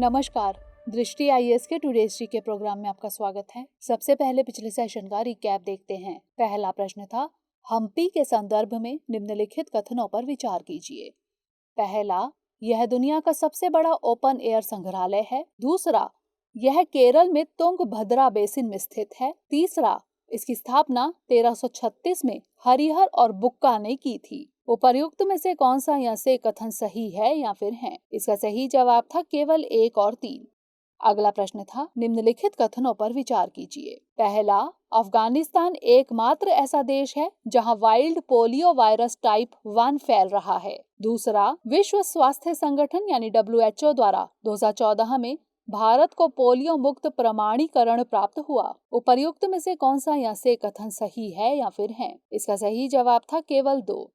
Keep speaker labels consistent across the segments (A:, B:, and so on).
A: नमस्कार। दृष्टि आईएएस के टुडे हिस्ट्री के प्रोग्राम में आपका स्वागत है। सबसे पहले पिछले सेशन का रिकैप देखते हैं। पहला प्रश्न था, हम्पी के संदर्भ में निम्नलिखित कथनों पर विचार कीजिए। पहला, यह दुनिया का सबसे बड़ा ओपन एयर संग्रहालय है। दूसरा, यह केरल में तुंगभद्रा बेसिन में स्थित है। तीसरा, इसकी स्थापना 1336 में हरिहर और बुक्का ने की थी। उपर्युक्त में से कौन सा या से कथन सही है या फिर है? इसका सही जवाब था केवल 1 और 3। अगला प्रश्न था, निम्नलिखित कथनों पर विचार कीजिए। पहला, अफगानिस्तान एकमात्र ऐसा देश है जहां वाइल्ड पोलियो वायरस टाइप 1 फैल रहा है। दूसरा, विश्व स्वास्थ्य संगठन यानी WHO द्वारा 2014 में भारत को पोलियो मुक्त प्रमाणीकरण प्राप्त हुआ। उपर्युक्त में से कौन सा या से कथन सही है या फिर है? इसका सही जवाब था केवल 2।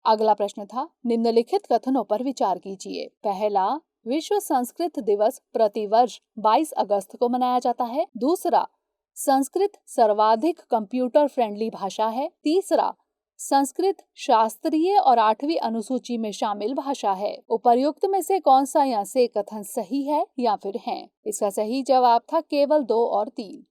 A: अगला प्रश्न था, निम्नलिखित कथनों पर विचार कीजिए। पहला, विश्व संस्कृत दिवस प्रतिवर्ष 22 अगस्त को मनाया जाता है। दूसरा, संस्कृत सर्वाधिक कंप्यूटर फ्रेंडली भाषा है। तीसरा, संस्कृत शास्त्रीय और 8वीं अनुसूची में शामिल भाषा है। उपर्युक्त में से कौन सा या से कथन सही है या फिर है? इसका सही जवाब था केवल 2 और 3।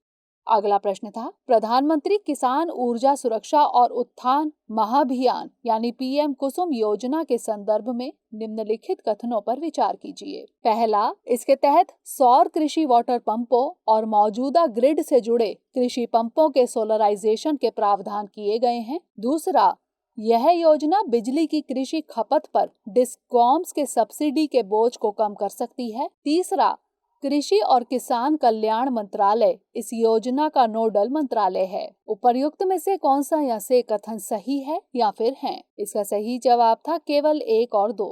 A: अगला प्रश्न था, प्रधानमंत्री किसान ऊर्जा सुरक्षा और उत्थान महाभियान यानी PM कुसुम योजना के संदर्भ में निम्नलिखित कथनों पर विचार कीजिए। पहला, इसके तहत सौर कृषि वाटर पंपों और मौजूदा ग्रिड से जुड़े कृषि पंपों के सोलराइजेशन के प्रावधान किए गए हैं। दूसरा, यह योजना बिजली की कृषि खपत पर डिस्कॉम्स के सब्सिडी के बोझ को कम कर सकती है। तीसरा, कृषि और किसान कल्याण मंत्रालय इस योजना का नोडल मंत्रालय है। उपर्युक्त में से कौन सा या से कथन सही है या फिर है? इसका सही जवाब था केवल 1 और 2।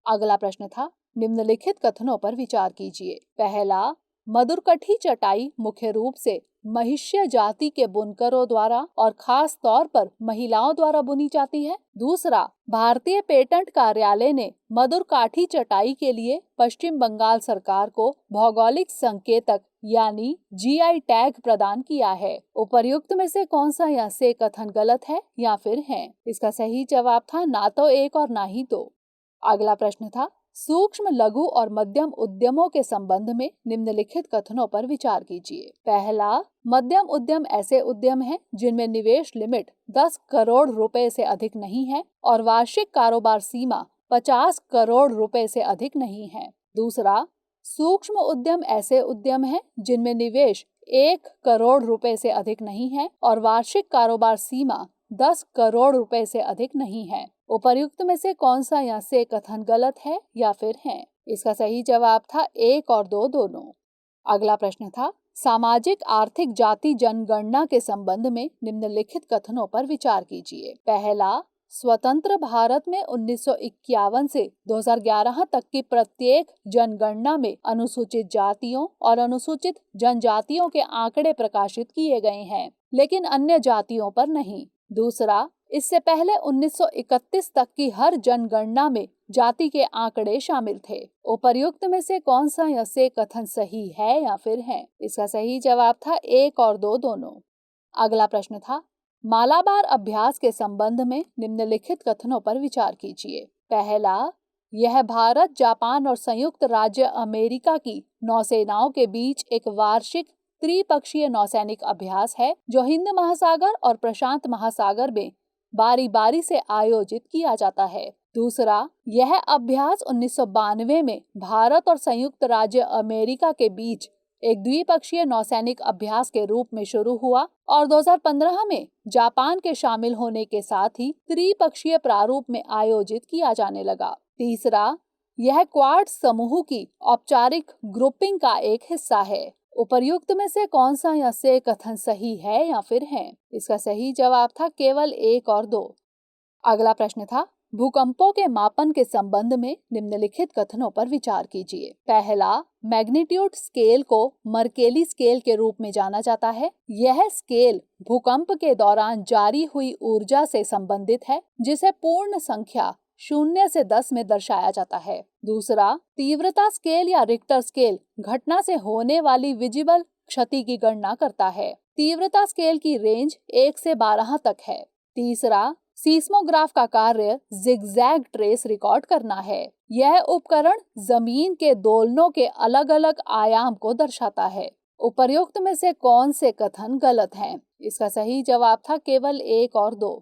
A: अगला प्रश्न था, निम्नलिखित कथनों पर विचार कीजिए। पहला, मधुरकठी चटाई मुख्य रूप से महिष्य जाति के बुनकरों द्वारा और खास तौर पर महिलाओं द्वारा बुनी जाती है। दूसरा, भारतीय पेटेंट कार्यालय ने मधुरकाठी चटाई के लिए पश्चिम बंगाल सरकार को भौगोलिक संकेतक यानी GI टैग प्रदान किया है। उपर्युक्त में से कौन सा या से कथन गलत है या फिर है? इसका सही जवाब था ना तो 1 और ना ही 2। अगला प्रश्न था, सूक्ष्म लघु और मध्यम उद्यमों के संबंध में निम्नलिखित कथनों पर विचार कीजिए। पहला, मध्यम उद्यम ऐसे उद्यम हैं जिनमें निवेश लिमिट 10 करोड़ रुपए से अधिक नहीं है और वार्षिक कारोबार सीमा 50 करोड़ रुपए से अधिक नहीं है। दूसरा, सूक्ष्म उद्यम ऐसे उद्यम हैं जिनमें निवेश 1 करोड़ रुपए से अधिक नहीं है और वार्षिक कारोबार सीमा 10 करोड़ रुपए से अधिक नहीं है। उपर्युक्त में से कौन सा या से कथन गलत है या फिर है? इसका सही जवाब था 1 और 2 दोनों। अगला प्रश्न था, सामाजिक आर्थिक जाति जनगणना के संबंध में निम्नलिखित कथनों पर विचार कीजिए। पहला, स्वतंत्र भारत में 1951 से 2011 तक की प्रत्येक जनगणना में अनुसूचित जातियों और अनुसूचित जनजातियों के आंकड़े प्रकाशित किए गए हैं, लेकिन अन्य जातियों पर नहीं। दूसरा, इससे पहले 1931 तक की हर जनगणना में जाति के आंकड़े शामिल थे। उपर्युक्त में से कौन सा या से कथन सही है या फिर है? इसका सही जवाब था 1 और 2 दोनों। अगला प्रश्न था, मालाबार अभ्यास के संबंध में निम्नलिखित कथनों पर विचार कीजिए। पहला, यह भारत, जापान और संयुक्त राज्य अमेरिका की नौसेनाओं के बीच एक वार्षिक त्रिपक्षीय नौसैनिक अभ्यास है जो हिंद महासागर और प्रशांत महासागर में बारी बारी से आयोजित किया जाता है। दूसरा, यह अभ्यास 1992 में भारत और संयुक्त राज्य अमेरिका के बीच एक द्विपक्षीय नौसैनिक अभ्यास के रूप में शुरू हुआ और 2015 में जापान के शामिल होने के साथ ही त्रिपक्षीय प्रारूप में आयोजित किया जाने लगा। तीसरा, यह क्वाड समूह की औपचारिक ग्रुपिंग का एक हिस्सा है। उपर्युक्त में से कौन सा या से कथन सही है या फिर है? इसका सही जवाब था केवल 1 और 2। अगला प्रश्न था, भूकंपों के मापन के संबंध में निम्नलिखित कथनों पर विचार कीजिए। पहला, मैग्नीट्यूड स्केल को मर्केली स्केल के रूप में जाना जाता है। यह स्केल भूकंप के दौरान जारी हुई ऊर्जा से संबंधित है, जिसे पूर्ण संख्या 0 से 10 में दर्शाया जाता है। दूसरा, तीव्रता स्केल या रिक्टर स्केल घटना से होने वाली विजिबल क्षति की गणना करता है। तीव्रता स्केल की रेंज 1 से 12 तक है। तीसरा, सीस्मोग्राफ का कार्य जिगजैग ट्रेस रिकॉर्ड करना है। यह उपकरण जमीन के दोलनों के अलग अलग आयाम को दर्शाता है। उपर्युक्त में से कौन से कथन गलत हैं? इसका सही जवाब था केवल 1 और 2।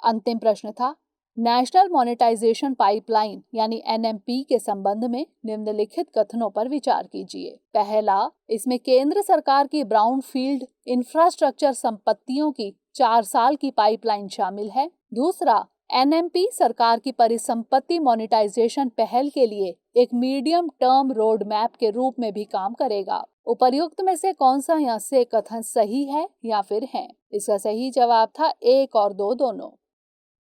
A: अंतिम प्रश्न था, नेशनल मोनेटाइजेशन पाइपलाइन यानी NMP के संबंध में निम्नलिखित कथनों पर विचार कीजिए। पहला, इसमें केंद्र सरकार की ब्राउनफील्ड इंफ्रास्ट्रक्चर संपत्तियों की 4 साल की पाइपलाइन शामिल है। दूसरा, NMP सरकार की परिसंपत्ति मोनेटाइजेशन पहल के लिए एक मीडियम टर्म रोड मैप के रूप में भी काम करेगा। उपर्युक्त में से कौन सा यहाँ से कथन सही है या फिर है? इसका सही जवाब था 1 और 2 दोनों।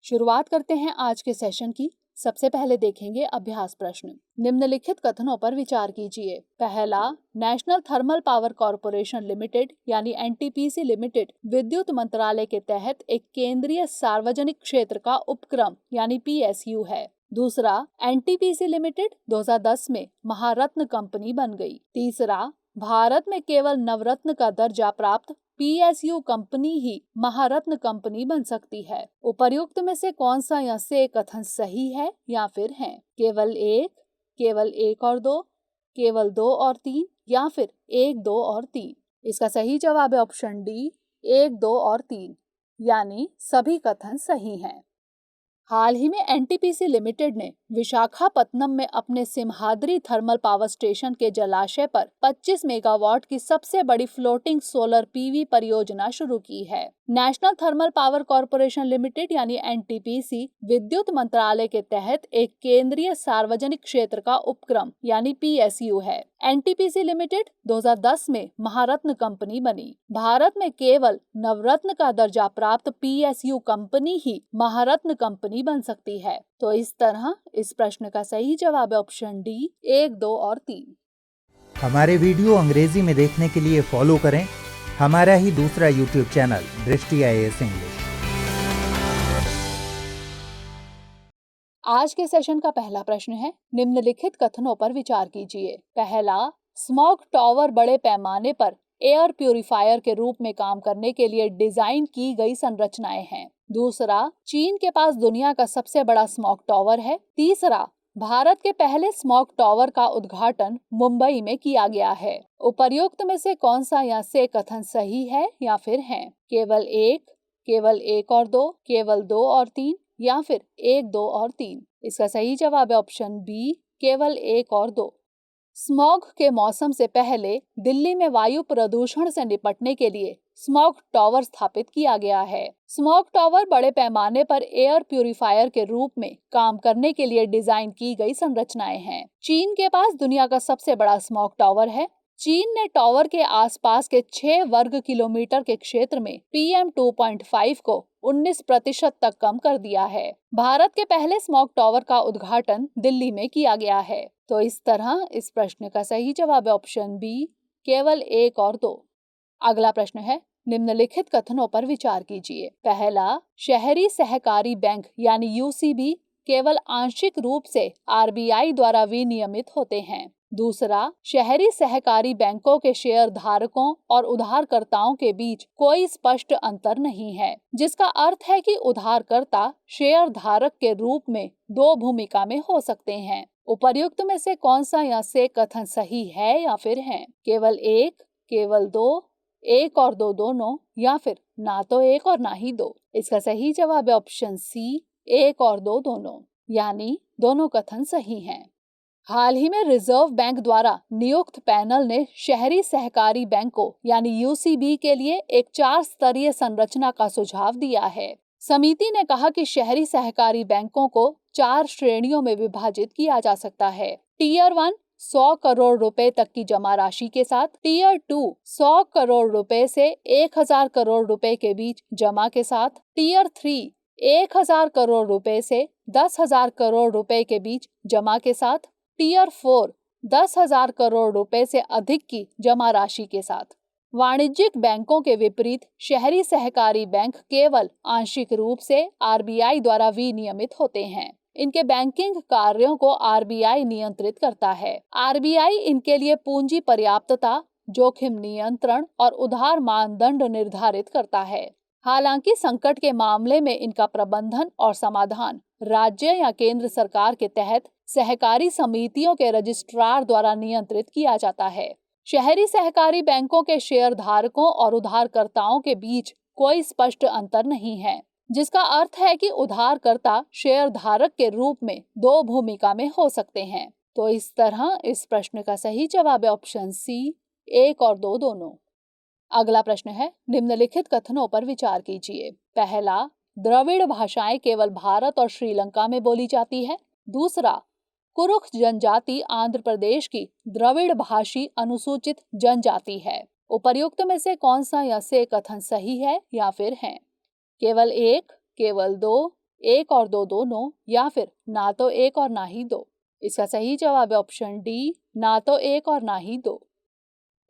A: शुरुआत करते हैं आज के सेशन की। सबसे पहले देखेंगे अभ्यास प्रश्न। निम्नलिखित कथनों पर विचार कीजिए। पहला, national thermal power corporation limited यानी NTPC लिमिटेड विद्युत मंत्रालय के तहत एक केंद्रीय सार्वजनिक क्षेत्र का उपक्रम यानी PSU है। दूसरा, NTPC लिमिटेड 2010 में महारत्न कंपनी बन गई। तीसरा, भारत में केवल नवरत्न का दर्जा प्राप्त PSU कंपनी ही महारत्न कंपनी बन सकती है। उपर्युक्त में से कौन सा यहाँ से कथन सही है या फिर है? केवल 1, केवल 1 और 2, केवल 2 और 3 या फिर 1, 2 और 3? इसका सही जवाब है ऑप्शन डी, 1, 2 और 3, यानी सभी कथन सही हैं। हाल ही में NTPC लिमिटेड ने विशाखापत्तनम में अपने सिमहाद्री थर्मल पावर स्टेशन के जलाशय पर 25 मेगावाट की सबसे बड़ी फ्लोटिंग सोलर PV परियोजना शुरू की है। National thermal power corporation limited यानी NTPC विद्युत मंत्रालय के तहत एक केंद्रीय सार्वजनिक क्षेत्र का उपक्रम यानी PSU है। NTPC लिमिटेड 2010 में महारत्न कंपनी बनी। भारत में केवल नवरत्न का दर्जा प्राप्त PSU कंपनी ही महारत्न कंपनी बन सकती है। तो इस तरह इस प्रश्न का सही जवाब है ऑप्शन डी, 1, 2 और 3।
B: हमारे वीडियो अंग्रेजी में देखने के लिए फॉलो करें हमारा ही दूसरा YouTube चैनल दृष्टि IAS इंग्लिश।
A: आज के सेशन का पहला प्रश्न है, निम्नलिखित कथनों पर विचार कीजिए। पहला, स्मॉग टॉवर बड़े पैमाने पर एयर प्यूरिफायर के रूप में काम करने के लिए डिजाइन की गई संरचनाएं हैं। दूसरा, चीन के पास दुनिया का सबसे बड़ा स्मॉग टॉवर है। तीसरा, भारत के पहले स्मॉग टॉवर का उद्घाटन मुंबई में किया गया है। उपर्युक्त में से कौन सा यहाँ से कथन सही है या फिर है? केवल 1, केवल 1 और 2, केवल 2 और 3 या फिर 1, 2 और 3? इसका सही जवाब है ऑप्शन बी, केवल 1 और 2। स्मॉग के मौसम से पहले दिल्ली में वायु प्रदूषण से निपटने के लिए स्मॉग टॉवर स्थापित किया गया है। स्मॉग टॉवर बड़े पैमाने पर एयर प्यूरिफायर के रूप में काम करने के लिए डिजाइन की गई संरचनाएं हैं। चीन के पास दुनिया का सबसे बड़ा स्मॉग टॉवर है। चीन ने टॉवर के आसपास के 6 वर्ग किलोमीटर के क्षेत्र में PM2.5 को 19% तक कम कर दिया है। भारत के पहले स्मॉग टॉवर का उद्घाटन दिल्ली में किया गया है। तो इस तरह इस प्रश्न का सही जवाब है ऑप्शन बी, केवल 1 और 2। अगला प्रश्न है, निम्नलिखित कथनों पर विचार कीजिए। पहला, शहरी सहकारी बैंक यानी UCB केवल आंशिक रूप से RBI द्वारा विनियमित होते हैं। दूसरा, शहरी सहकारी बैंकों के शेयर धारकों और उधारकर्ताओं के बीच कोई स्पष्ट अंतर नहीं है, जिसका अर्थ है कि उधारकर्ता शेयर धारक के रूप में 2 भूमिका में हो सकते हैं। उपर्युक्त में से कौन सा यहाँ से कथन सही है या फिर है? केवल 1, केवल 2, 1 और 2 दोनों या फिर ना तो 1 और ना ही 2? इसका सही जवाब है ऑप्शन सी, 1 और 2 दोनों, यानी दोनों कथन सही हैं। हाल ही में रिजर्व बैंक द्वारा नियुक्त पैनल ने शहरी सहकारी बैंकों यानी UCB के लिए एक 4 स्तरीय संरचना का सुझाव दिया है। समिति ने कहा कि शहरी सहकारी बैंकों को 4 श्रेणियों में विभाजित किया जा सकता है। टियर 1 100 करोड़ रुपए तक की जमा राशि के साथ, टियर 2 100 करोड़ रुपए से 1000 करोड़ रुपए के बीच जमा के साथ, टियर 3 1000 करोड़ रुपए से 10,000 करोड़ रुपए के बीच जमा के साथ, टियर 4 10,000 करोड़ रुपए से अधिक की जमा राशि के साथ। वाणिज्यिक बैंकों के विपरीत शहरी सहकारी बैंक केवल आंशिक रूप से RBI द्वारा विनियमित होते हैं। इनके बैंकिंग कार्यों को RBI नियंत्रित करता है। RBI इनके लिए पूंजी पर्याप्तता, जोखिम नियंत्रण और उधार मानदंड निर्धारित करता है। हालांकि संकट के मामले में इनका प्रबंधन और समाधान राज्य या केंद्र सरकार के तहत सहकारी समितियों के रजिस्ट्रार द्वारा नियंत्रित किया जाता है। शहरी सहकारी बैंकों के शेयर धारकों और उधारकर्ताओं के बीच कोई स्पष्ट अंतर नहीं है, जिसका अर्थ है कि उधारकर्ता शेयर धारक के रूप में दो भूमिका में हो सकते हैं। तो इस तरह इस प्रश्न का सही जवाब है ऑप्शन सी, 1 और 2 दोनों। अगला प्रश्न है, निम्नलिखित कथनों पर विचार कीजिए। पहला, द्रविड़ भाषाएं केवल भारत और श्रीलंका में बोली जाती है। दूसरा, कुरुख जनजाति आंध्र प्रदेश की द्रविड़ भाषी अनुसूचित जनजाति है। उपर्युक्त में से कौन सा या से कथन सही है या फिर है? केवल 1, केवल 2, 1 और 2 दोनों, या फिर ना तो 1 और ना ही 2। इसका सही जवाब है ऑप्शन डी, ना तो 1 और ना ही 2।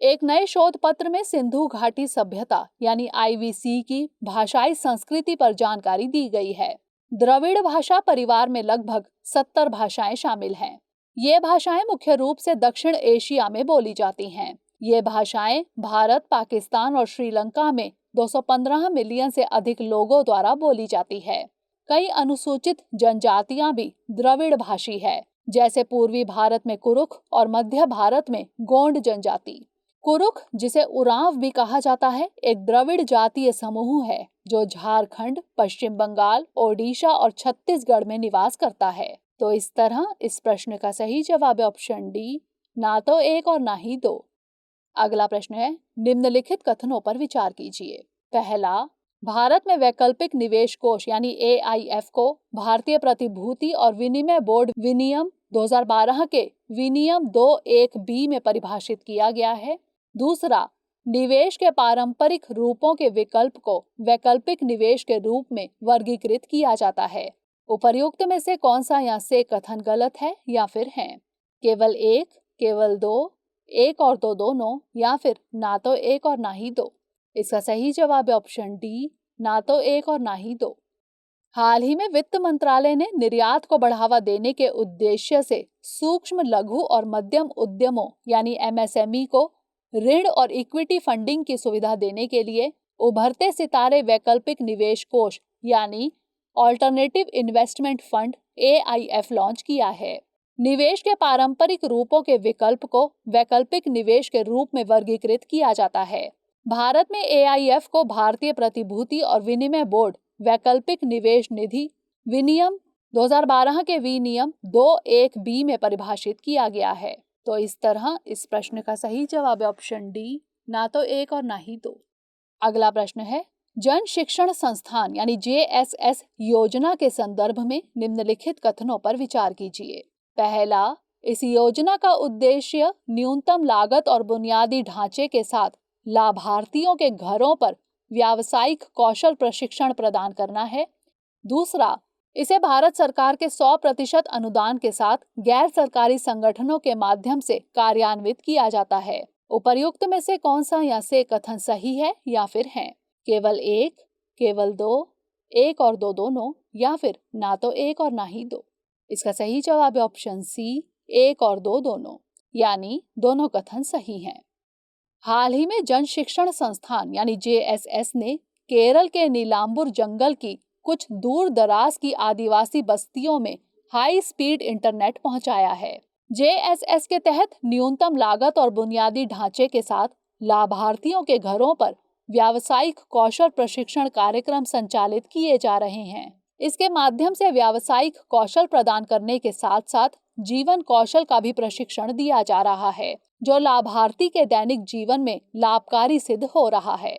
A: एक नए शोध पत्र में सिंधु घाटी सभ्यता यानी IVC की भाषाई संस्कृति पर जानकारी दी गई है। द्रविड़ भाषा परिवार में लगभग 70 भाषाएं शामिल हैं। ये भाषाएं मुख्य रूप से दक्षिण एशिया में बोली जाती हैं। ये भाषाएं भारत, पाकिस्तान और श्रीलंका में 215 मिलियन से अधिक लोगों द्वारा बोली जाती है। कई अनुसूचित जनजातियां भी द्रविड़ भाषी है, जैसे पूर्वी भारत में कुरुख और मध्य भारत में गोंड जनजाति। कुरुख, जिसे उरांव भी कहा जाता है, एक द्रविड़ जातीय समूह है जो झारखंड, पश्चिम बंगाल, ओडिशा और छत्तीसगढ़ में निवास करता है। तो इस तरह इस प्रश्न का सही जवाब है ऑप्शन डी, ना तो 1 और ना ही 2। अगला प्रश्न है, निम्नलिखित कथनों पर विचार कीजिए। पहला, भारत में वैकल्पिक निवेश कोष यानी AIF को भारतीय प्रतिभूति और विनिमय बोर्ड विनियम 2012 के विनियम 2(1)B में परिभाषित किया गया है। दूसरा, निवेश के पारंपरिक रूपों के विकल्प को वैकल्पिक निवेश के रूप में वर्गीकृत किया जाता है। उपर्युक्त में से कौन सा या से कथन गलत है या फिर है? केवल 1, केवल 2, 1 और 2 दोनों, या फिर ना तो 1 और ना ही 2। इसका सही जवाब है ऑप्शन डी, ना तो 1 और ना ही 2। हाल ही में वित्त मंत्रालय ने निर्यात को बढ़ावा देने के उद्देश्य से सूक्ष्म, लघु और मध्यम उद्यमों यानी MSME को ऋण और इक्विटी फंडिंग की सुविधा देने के लिए उभरते सितारे वैकल्पिक निवेश कोष यानी alternative investment fund AIF launch किया है। निवेश के पारंपरिक रूपों के विकल्प को वैकल्पिक निवेश के रूप में वर्गीकृत किया जाता है। भारत में AIF को भारतीय प्रतिभूति और विनिमय बोर्ड वैकल्पिक निवेश निधि विनियम 2012 के विनियम 2(1)B में परिभाषित किया गया है। तो इस तरह इस प्रश्न का सही जवाब है ऑप्शन डी, ना तो 1 और ना ही 2। अगला प्रश्न है, जन शिक्षण संस्थान यानी JSS योजना के संदर्भ में निम्नलिखित कथनों पर विचार कीजिए। पहला, इस योजना का उद्देश्य न्यूनतम लागत और बुनियादी ढांचे के साथ लाभार्थियों के घरों पर व्यावसायिक कौशल प्रशिक्षण प्रदान करना है। दूसरा, इसे भारत सरकार के 100% अनुदान के साथ गैर सरकारी संगठनों के माध्यम से कार्यान्वित किया जाता है। उपर्युक्त में से कौन सा या से कथन सही है या फिर है? केवल 1, केवल 2, 1 और 2 दोनों, या फिर ना तो 1 और ना ही 2। इसका सही जवाब है ऑप्शन सी, 1 और 2 दोनों, यानी दोनों कथन सही हैं। हाल ही में जन शिक्षण संस्थान यानी JSS ने केरल के नीलांबुर जंगल की कुछ दूर दराज की आदिवासी बस्तियों में हाई स्पीड इंटरनेट पहुंचाया है। JSS के तहत न्यूनतम लागत और बुनियादी ढांचे के साथ लाभार्थियों के घरों पर व्यावसायिक कौशल प्रशिक्षण कार्यक्रम संचालित किए जा रहे हैं। इसके माध्यम से व्यावसायिक कौशल प्रदान करने के साथ साथ जीवन कौशल का भी प्रशिक्षण दिया जा रहा है, जो लाभार्थी के दैनिक जीवन में लाभकारी सिद्ध हो रहा है।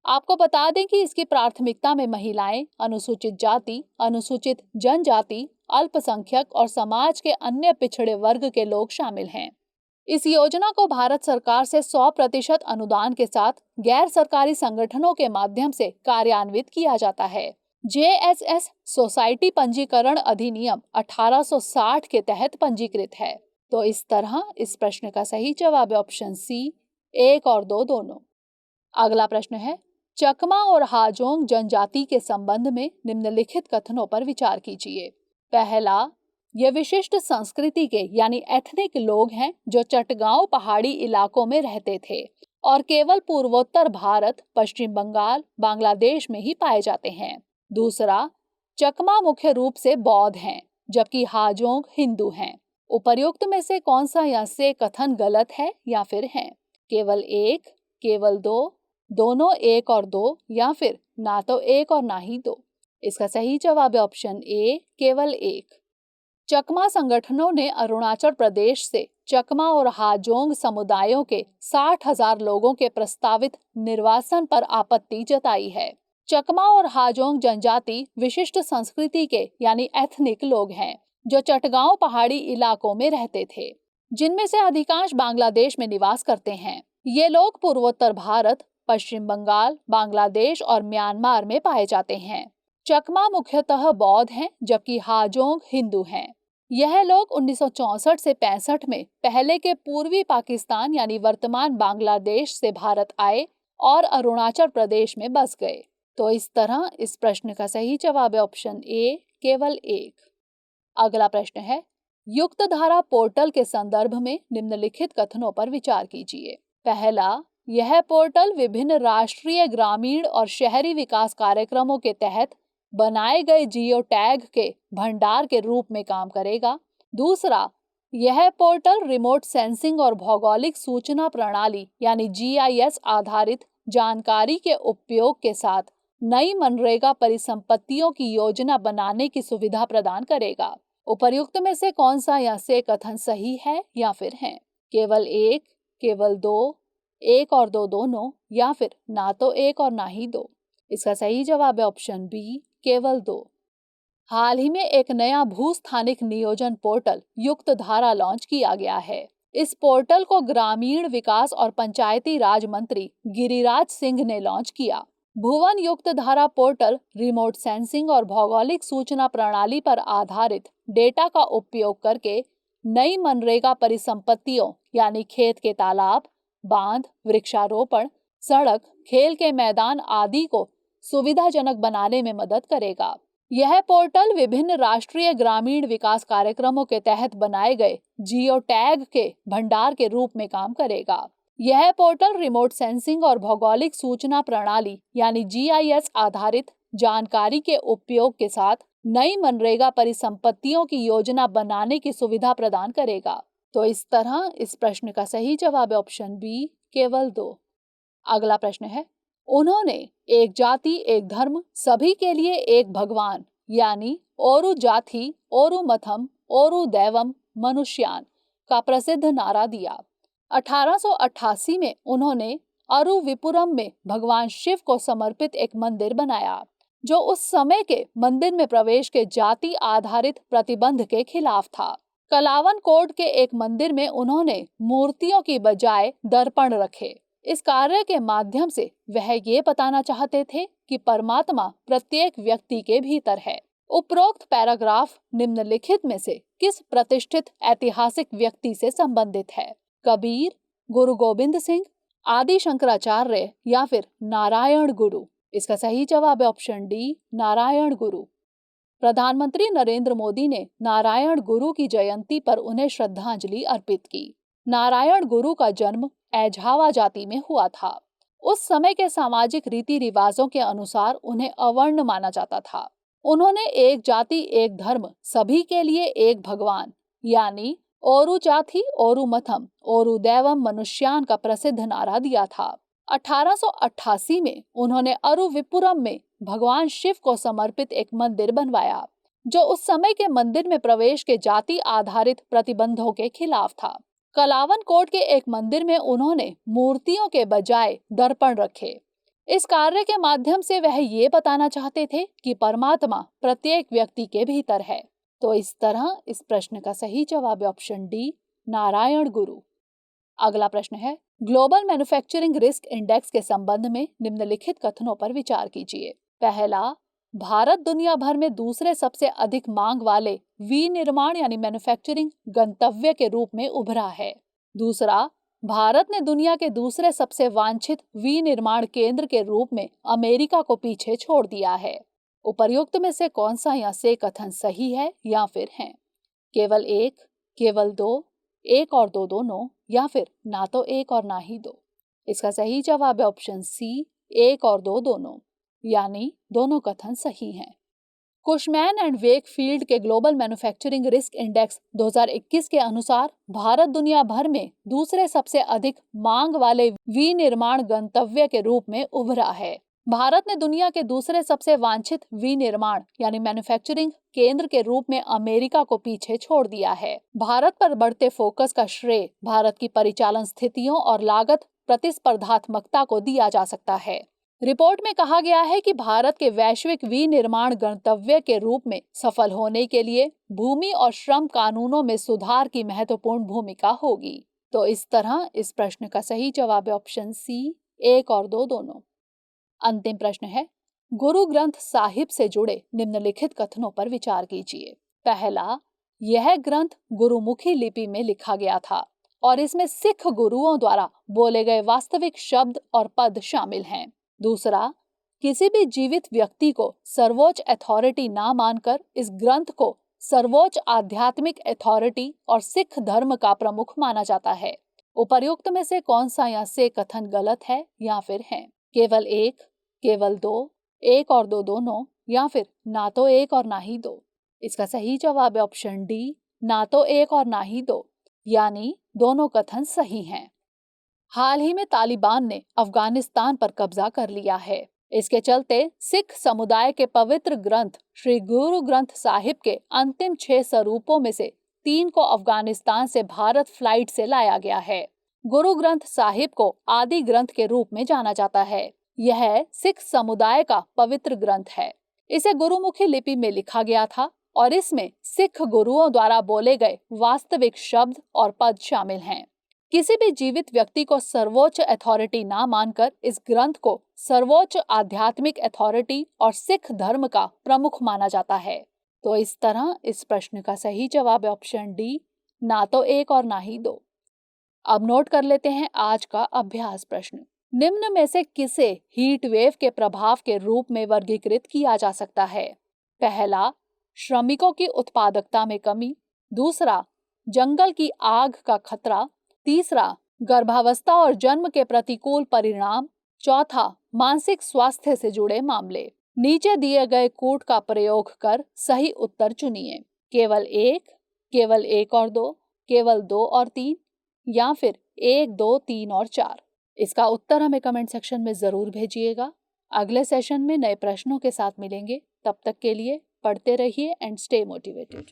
A: आपको बता दें कि इसकी प्राथमिकता में महिलाएं, अनुसूचित जाति, अनुसूचित जनजाति, अल्पसंख्यक और समाज के अन्य पिछड़े वर्ग के लोग शामिल हैं। इस योजना को भारत सरकार से 100% अनुदान के साथ गैर सरकारी संगठनों के माध्यम से कार्यान्वित किया जाता है। JSS सोसाइटी पंजीकरण अधिनियम 1860 के तहत पंजीकृत है। तो इस तरह इस प्रश्न का सही जवाब है ऑप्शन सी, 1 और 2 दोनों। अगला प्रश्न है, चकमा और हाजोंग जनजाति के संबंध में निम्नलिखित कथनों पर विचार कीजिए। पहला, ये विशिष्ट संस्कृति के यानी एथनिक लोग हैं जो चटगांव पहाड़ी इलाकों में रहते थे और केवल पूर्वोत्तर भारत, पश्चिम बंगाल, बांग्लादेश में ही पाए जाते हैं। दूसरा, चकमा मुख्य रूप से बौद्ध हैं, जबकि हाजोंग हिंदू हैं। उपर्युक्त में से कौन सा या से कथन गलत है या फिर है? केवल एक, केवल दो, दोनों एक और दो, या फिर ना तो एक और ना ही दो। इसका सही जवाब है ऑप्शन ए, केवल एक। चकमा संगठनों ने अरुणाचल प्रदेश से चकमा और हाजोंग समुदायों के 60,000 लोगों के प्रस्तावित निर्वासन पर आपत्ति जताई है। चकमा और हाजोंग जनजाति विशिष्ट संस्कृति के यानी एथनिक लोग हैं, जो चटगांव पहाड़ी इलाकों में रहते थे, जिनमें से अधिकांश बांग्लादेश में निवास करते हैं। ये लोग पूर्वोत्तर भारत, पश्चिम बंगाल, बांग्लादेश और म्यांमार में पाए जाते हैं। चकमा मुख्यतः बौद्ध हैं, जबकि हाजोंग हिंदू हैं। यह लोग 1964 से 65 में पहले के पूर्वी पाकिस्तान यानी वर्तमान बांग्लादेश से भारत आए और अरुणाचल प्रदेश में बस गए। तो इस तरह इस प्रश्न का सही जवाब है ऑप्शन ए, केवल एक। अगला प्रश्न है, युक्त धारा पोर्टल के संदर्भ में निम्नलिखित कथनों पर विचार कीजिए। पहला, यह पोर्टल विभिन्न राष्ट्रीय, ग्रामीण और शहरी विकास कार्यक्रमों के तहत बनाए गए जियो टैग के भंडार के रूप में काम करेगा। दूसरा, यह पोर्टल रिमोट सेंसिंग और भौगोलिक सूचना प्रणाली यानी GIS आधारित जानकारी के उपयोग के साथ नई मनरेगा परिसंपत्तियों की योजना बनाने की सुविधा प्रदान करेगा। उपर्युक्त में से कौन सा या से कथन सही है या फिर है? केवल एक, केवल दो, एक और दो दोनों, या फिर ना तो एक और ना ही दो। इसका सही जवाब है ऑप्शन बी, केवल दो। हाल ही में एक नया भूस्थानिक नियोजन पोर्टल युक्त धारा लॉन्च किया गया है। इस पोर्टल को ग्रामीण विकास और पंचायती राज मंत्री गिरिराज सिंह ने लॉन्च किया। भुवन युक्त धारा पोर्टल रिमोट सेंसिंग और भौगोलिक सूचना प्रणाली पर आधारित डेटा का उपयोग करके नई मनरेगा परिसंपत्तियों यानी खेत के तालाब, बांध, वृक्षारोपण, सड़क, खेल के मैदान आदि को सुविधाजनक बनाने में मदद करेगा। यह पोर्टल विभिन्न राष्ट्रीय ग्रामीण विकास कार्यक्रमों के तहत बनाए गए जियो टैग के भंडार के रूप में काम करेगा। यह पोर्टल रिमोट सेंसिंग और भौगोलिक सूचना प्रणाली यानी GIS आधारित जानकारी के उपयोग के साथ नई मनरेगा परिसंपत्तियों की योजना बनाने की सुविधा प्रदान करेगा। तो इस तरह इस प्रश्न का सही जवाब है ऑप्शन बी, केवल दो। अगला प्रश्न है, उन्होंने एक जाति एक धर्म सभी के लिए एक भगवान यानी ओरु जाति ओरु मथम ओरु दैवम मनुष्यान का प्रसिद्ध नारा दिया। 1888 में उन्होंने अरुविपुरम में भगवान शिव को समर्पित एक मंदिर बनाया, जो उस समय के मंदिर में प्रवेश के जाति आधारित प्रतिबंध के खिलाफ था। कलावन कोट के एक मंदिर में उन्होंने मूर्तियों की बजाय दर्पण रखे। इस कार्य के माध्यम से वह ये बताना चाहते थे कि परमात्मा प्रत्येक व्यक्ति के भीतर है। उपरोक्त पैराग्राफ निम्नलिखित में से किस प्रतिष्ठित ऐतिहासिक व्यक्ति से संबंधित है? कबीर, गुरु गोविंद सिंह, आदि शंकराचार्य या फिर नारायण गुरु? इसका सही जवाब है ऑप्शन डी, नारायण गुरु। प्रधानमंत्री नरेंद्र मोदी ने नारायण गुरु की जयंती पर उन्हें श्रद्धांजलि अर्पित की। नारायण गुरु का जन्म एझावा जाति में हुआ था। उस समय के सामाजिक रीति रिवाजों के अनुसार उन्हें अवर्ण माना जाता था। उन्होंने एक जाति एक धर्म सभी के लिए एक भगवान यानी ओरु जाति ओरु मथम ओरु दैवम मनुष्यान का प्रसिद्ध नारा दिया था। 1888 में उन्होंने अरुविपुरम में भगवान शिव को समर्पित एक मंदिर बनवाया, जो उस समय के मंदिर में प्रवेश के जाति आधारित प्रतिबंधों के खिलाफ था। कलावन कोट के एक मंदिर में उन्होंने मूर्तियों के बजाय दर्पण रखे। इस कार्य के माध्यम से वह ये बताना चाहते थे कि परमात्मा प्रत्येक व्यक्ति के भीतर है। तो इस तरह इस प्रश्न का सही जवाब है ऑप्शन डी, नारायण गुरु। अगला प्रश्न है, ग्लोबल मैन्युफैक्चरिंग रिस्क इंडेक्स के संबंध में निम्नलिखित कथनों पर विचार कीजिए। पहला, भारत दुनिया भर में दूसरे सबसे अधिक मांग वाले विनिर्माण यानी मैन्युफैक्चरिंग गंतव्य के रूप में उभरा है। दूसरा, भारत ने दुनिया के दूसरे सबसे वांछित विनिर्माण केंद्र के रूप में अमेरिका को पीछे छोड़ दिया है। उपर्युक्त में से कौन सा या से कथन सही है या फिर है? केवल एक, केवल दो, एक और दो दोनों, या फिर ना तो एक और ना ही दो। इसका सही जवाब है ऑप्शन सी, 1 और 2 दोनों, यानी दोनों कथन सही हैं। कुशमैन एंड वेकफील्ड के ग्लोबल मैन्युफैक्चरिंग रिस्क इंडेक्स 2021 के अनुसार भारत दुनिया भर में दूसरे सबसे अधिक मांग वाले विनिर्माण गंतव्य के रूप में उभरा है। भारत ने दुनिया के दूसरे सबसे वांछित विनिर्माण यानी मैन्युफैक्चरिंग केंद्र के रूप में अमेरिका को पीछे छोड़ दिया है। भारत पर बढ़ते फोकस का श्रेय भारत की परिचालन स्थितियों और लागत प्रतिस्पर्धात्मकता को दिया जा सकता है। रिपोर्ट में कहा गया है कि भारत के वैश्विक विनिर्माण गंतव्य के रूप में सफल होने के लिए भूमि और श्रम कानूनों में सुधार की महत्वपूर्ण भूमिका होगी। तो इस तरह इस प्रश्न का सही जवाब है ऑप्शन सी, 1 और 2 दोनों। अंतिम प्रश्न है, गुरु ग्रंथ साहिब से जुड़े निम्नलिखित कथनों पर विचार कीजिए। पहला, यह ग्रंथ गुरुमुखी लिपि में लिखा गया था और इसमें सिख गुरुओं द्वारा बोले गए वास्तविक शब्द और पद शामिल हैं। दूसरा, किसी भी जीवित व्यक्ति को सर्वोच्च अथॉरिटी ना मानकर इस ग्रंथ को सर्वोच्च आध्यात्मिक अथॉरिटी और सिख धर्म का प्रमुख माना जाता है। उपर्युक्त में से कौन सा या से कथन गलत है या फिर है? केवल 1, केवल 2, 1 और 2 दोनों, या फिर ना तो 1 और ना ही 2? इसका सही जवाब है ऑप्शन डी, ना तो 1 और ना ही 2, यानी दोनों कथन सही हैं। हाल ही में तालिबान ने अफगानिस्तान पर कब्जा कर लिया है। इसके चलते सिख समुदाय के पवित्र ग्रंथ श्री गुरु ग्रंथ साहिब के अंतिम 6 स्वरूपों में से 3 को अफगानिस्तान से भारत फ्लाइट से लाया गया है। गुरु ग्रंथ साहिब को आदि ग्रंथ के रूप में जाना जाता है। यह सिख समुदाय का पवित्र ग्रंथ है। इसे गुरुमुखी लिपि में लिखा गया था और इसमें सिख गुरुओं द्वारा बोले गए वास्तविक शब्द और पद शामिल हैं। किसी भी जीवित व्यक्ति को सर्वोच्च अथॉरिटी ना मानकर इस ग्रंथ को सर्वोच्च आध्यात्मिक अथॉरिटी और सिख धर्म का प्रमुख माना जाता है। तो इस तरह इस प्रश्न का सही जवाब है ऑप्शन डी, ना तो 1 और ना ही 2। अब नोट कर लेते हैं आज का अभ्यास प्रश्न। निम्न में से किसे हीट वेव के प्रभाव के रूप में वर्गीकृत किया जा सकता है? पहला, श्रमिकों की उत्पादकता में कमी। दूसरा, जंगल की आग का खतरा। तीसरा, गर्भावस्था और जन्म के प्रतिकूल परिणाम। चौथा, मानसिक स्वास्थ्य से जुड़े मामले। नीचे दिए गए कूट का प्रयोग कर सही उत्तर चुनिए। केवल 1, केवल 1 और 2, केवल 2 और 3, या फिर 1, 2, 3 और 4। इसका उत्तर हमें कमेंट सेक्शन में जरूर भेजिएगा। अगले सेशन में नए प्रश्नों के साथ मिलेंगे। तब तक के लिए पढ़ते रहिए एंड स्टे मोटिवेटेड।